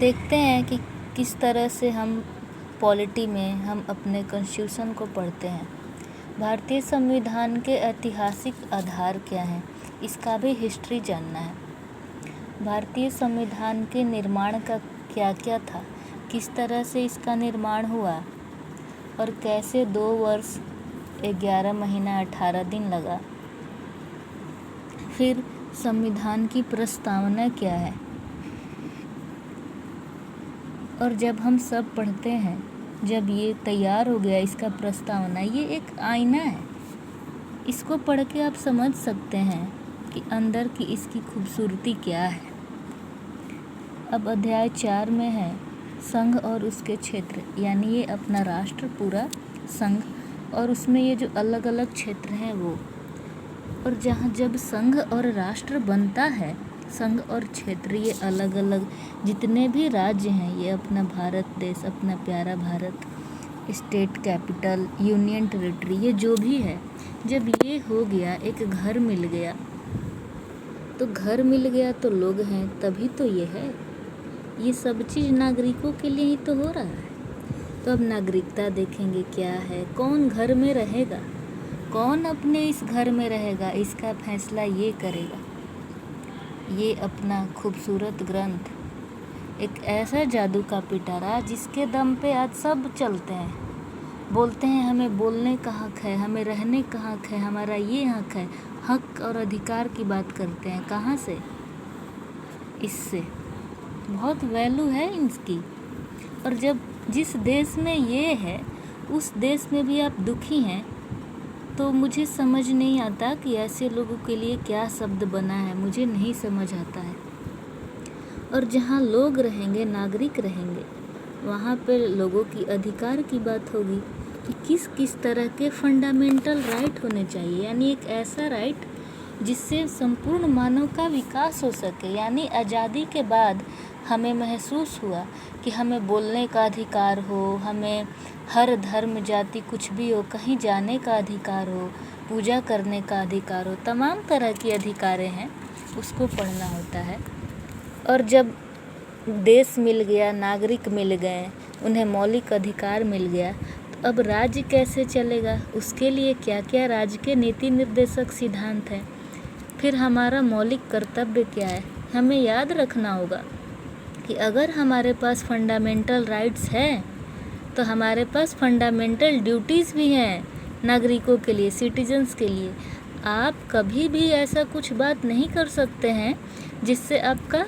देखते हैं कि किस तरह से हम पॉलिटी में हम अपने कॉन्स्टिट्यूशन को पढ़ते हैं। भारतीय संविधान के ऐतिहासिक आधार क्या हैं, इसका भी हिस्ट्री जानना है। भारतीय संविधान के निर्माण का क्या क्या था, किस तरह से इसका निर्माण हुआ और कैसे 2 वर्ष 11 महीना 18 दिन लगा। फिर संविधान की प्रस्तावना क्या है, और जब हम सब पढ़ते हैं, जब ये तैयार हो गया इसका प्रस्तावना, ये एक आईना है। इसको पढ़ के आप समझ सकते हैं कि अंदर की इसकी खूबसूरती क्या है। अब अध्याय 4 में है संघ और उसके क्षेत्र, यानी ये अपना राष्ट्र पूरा संघ और उसमें ये जो अलग अलग क्षेत्र हैं वो। और जब संघ और राष्ट्र बनता है, संघ और क्षेत्र ये अलग अलग जितने भी राज्य हैं, ये अपना भारत देश, अपना प्यारा Bharat, state capital, union territory, ये जो भी है, जब ये हो गया, एक घर मिल गया, तो घर मिल गया तो लोग हैं, तभी तो ये है। ये सब चीज़ नागरिकों के लिए ही तो हो रहा है। तो अब नागरिकता देखेंगे क्या है, कौन घर में रहेगा, कौन अपने इस घर में रहेगा, इसका फैसला ये करेगा। ये अपना खूबसूरत ग्रंथ एक ऐसा जादू का पिटारा जिसके दम पे आज सब चलते हैं, बोलते हैं हमें बोलने का हक है, हमें रहने का हक है, हमारा ये हक है। हक और अधिकार की बात करते हैं, कहाँ से? इससे बहुत वैल्यू है इसकी। और जब जिस देश में ये है उस देश में भी आप दुखी हैं, तो मुझे समझ नहीं आता कि ऐसे लोगों के लिए क्या शब्द बना है, मुझे नहीं समझ आता है। और जहाँ लोग रहेंगे, नागरिक रहेंगे, वहाँ पर लोगों की अधिकार की बात होगी कि किस किस तरह के फंडामेंटल राइट होने चाहिए, यानी एक ऐसा राइट जिससे संपूर्ण मानव का विकास हो सके। यानी आज़ादी के बाद हमें महसूस हुआ कि हमें बोलने का अधिकार हो, हमें हर धर्म जाति कुछ भी हो, कहीं जाने का अधिकार हो, पूजा करने का अधिकार हो, तमाम तरह की अधिकारें हैं, उसको पढ़ना होता है। और जब देश मिल गया, नागरिक मिल गए, उन्हें मौलिक अधिकार मिल गया, तो अब राज्य कैसे चलेगा, उसके लिए क्या क्या राज्य के नीति निर्देशक सिद्धांत हैं। फिर हमारा मौलिक कर्तव्य क्या है, हमें याद रखना होगा कि अगर हमारे पास फंडामेंटल राइट्स हैं तो हमारे पास फंडामेंटल ड्यूटीज़ भी हैं नागरिकों के लिए, सिटीजन्स के लिए। आप कभी भी ऐसा कुछ बात नहीं कर सकते हैं जिससे आपका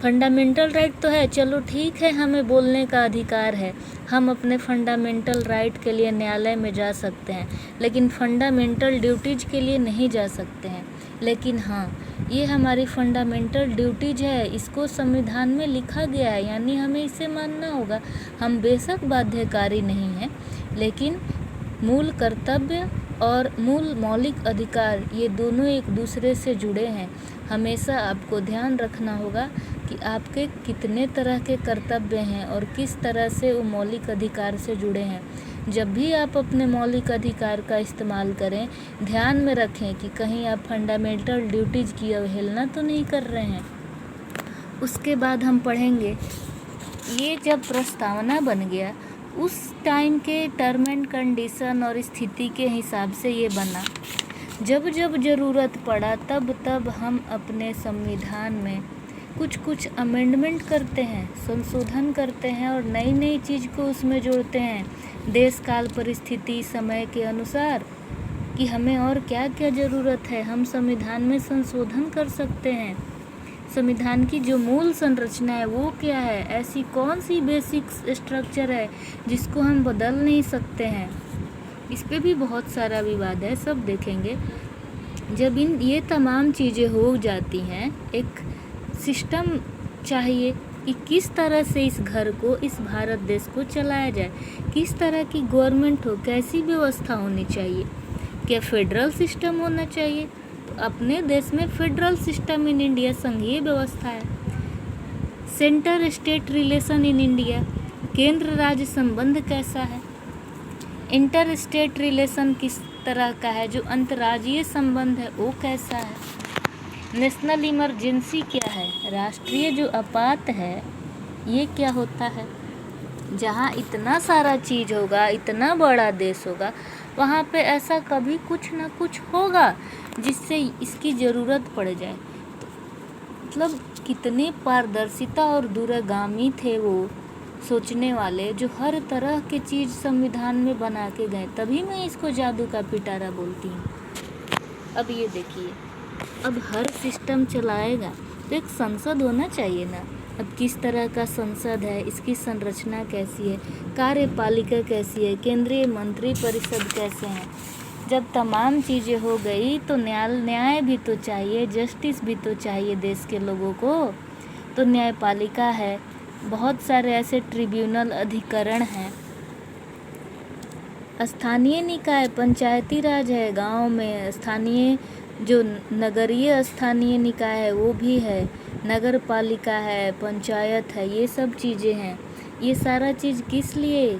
फंडामेंटल राइट तो है, चलो ठीक है, हमें बोलने का अधिकार है, हम अपने फंडामेंटल राइट के लिए न्यायालय में जा सकते हैं, लेकिन फंडामेंटल ड्यूटीज़ के लिए नहीं जा सकते हैं। लेकिन हाँ, ये हमारी फंडामेंटल ड्यूटीज़ है, इसको संविधान में लिखा गया है, यानी हमें इसे मानना होगा। हम बेशक बाध्यकारी नहीं हैं, लेकिन मूल कर्तव्य और मूल मौलिक अधिकार ये दोनों एक दूसरे से जुड़े हैं। हमेशा आपको ध्यान रखना होगा कि आपके कितने तरह के कर्तव्य हैं और किस तरह से वो मौलिक अधिकार से जुड़े हैं। जब भी आप अपने मौलिक अधिकार का इस्तेमाल करें, ध्यान में रखें कि कहीं आप फंडामेंटल ड्यूटीज़ की अवहेलना तो नहीं कर रहे हैं। उसके बाद हम पढ़ेंगे, ये जब प्रस्तावना बन गया, उस टाइम के टर्म एंड कंडीशन और स्थिति के हिसाब से ये बना। जब जब ज़रूरत पड़ा तब तब हम अपने संविधान में कुछ कुछ अमेंडमेंट करते हैं, संशोधन करते हैं और नई नई चीज़ को उसमें जोड़ते हैं, देश काल परिस्थिति समय के अनुसार कि हमें और क्या क्या ज़रूरत है, हम संविधान में संशोधन कर सकते हैं। संविधान की जो मूल संरचना है वो क्या है, ऐसी कौन सी बेसिक स्ट्रक्चर है जिसको हम बदल नहीं सकते हैं। इस पे भी बहुत सारा विवाद है, सब देखेंगे। जब ये तमाम चीज़ें हो जाती हैं, एक सिस्टम चाहिए कि किस तरह से इस घर को, इस भारत देश को चलाया जाए, किस तरह की गवर्नमेंट हो, कैसी व्यवस्था होनी चाहिए। क्या फेडरल सिस्टम होना चाहिए? तो अपने देश में फेडरल सिस्टम इन इंडिया संघीय व्यवस्था है। Centre state relation in India, केंद्र राज्य संबंध कैसा है। इंटर स्टेट रिलेशन किस तरह का है, जो अंतर्राज्यीय संबंध है वो कैसा है। नेशनल इमरजेंसी क्या है, राष्ट्रीय जो आपात है ये क्या होता है? जहाँ इतना सारा चीज़ होगा, इतना बड़ा देश होगा, वहाँ पे ऐसा कभी कुछ ना कुछ होगा जिससे इसकी ज़रूरत पड़ जाए। तो मतलब कितने पारदर्शिता और दूरगामी थे वो सोचने वाले, जो हर तरह की चीज़ संविधान में बना के गए। तभी मैं इसको जादू का पिटारा बोलती हूँ। अब ये देखिए, अब हर सिस्टम चलाएगा तो एक संसद होना चाहिए ना। अब किस तरह का संसद है, इसकी संरचना कैसी है, कार्यपालिका कैसी है, केंद्रीय मंत्री परिषद कैसे हैं। जब तमाम चीज़ें हो गई तो न्याय भी तो चाहिए, जस्टिस भी तो चाहिए देश के लोगों को। तो न्यायपालिका है, बहुत सारे ऐसे ट्रिब्यूनल अधिकरण हैं, स्थानीय निकाय पंचायती राज है, गांव में स्थानीय जो नगरीय स्थानीय निकाय है वो भी है, नगर पालिका है, पंचायत है, ये सब चीज़ें हैं। ये सारा चीज़ किस लिए?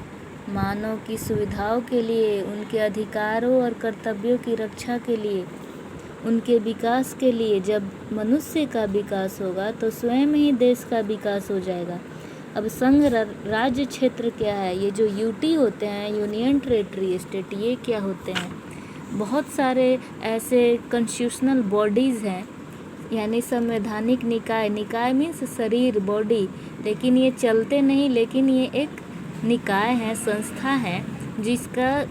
मानव की सुविधाओं के लिए, उनके अधिकारों और कर्तव्यों की रक्षा के लिए, उनके विकास के लिए। जब मनुष्य का विकास होगा तो स्वयं ही देश का विकास हो जाएगा। अब संघ राज्य क्षेत्र क्या है? ये जो यूटी होते हैं, यूनियन टेरिटरी स्टेट, ये क्या होते हैं? बहुत सारे ऐसे कॉन्स्टिट्यूशनल बॉडीज़ हैं, यानी संवैधानिक निकाय। निकाय मीन्स शरीर, बॉडी, लेकिन ये चलते नहीं, लेकिन ये एक निकाय है, संस्था है जिसका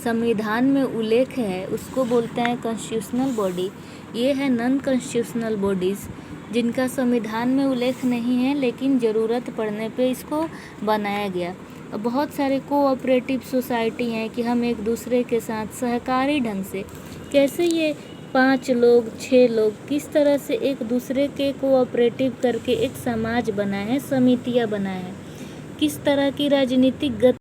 संविधान में उल्लेख है, उसको बोलते हैं कॉन्स्टिट्यूशनल बॉडी। ये है नॉन कॉन्स्टिट्यूशनल बॉडीज़ जिनका संविधान में उल्लेख नहीं है, लेकिन ज़रूरत पड़ने पे इसको बनाया गया। बहुत सारे कोऑपरेटिव सोसाइटी हैं कि हम एक दूसरे के साथ सहकारी ढंग से, कैसे ये 5 लोग 6 लोग किस तरह से एक दूसरे के कोऑपरेटिव करके एक समाज बनाए हैं, समितियाँ बनाए हैं, किस तरह की राजनीतिक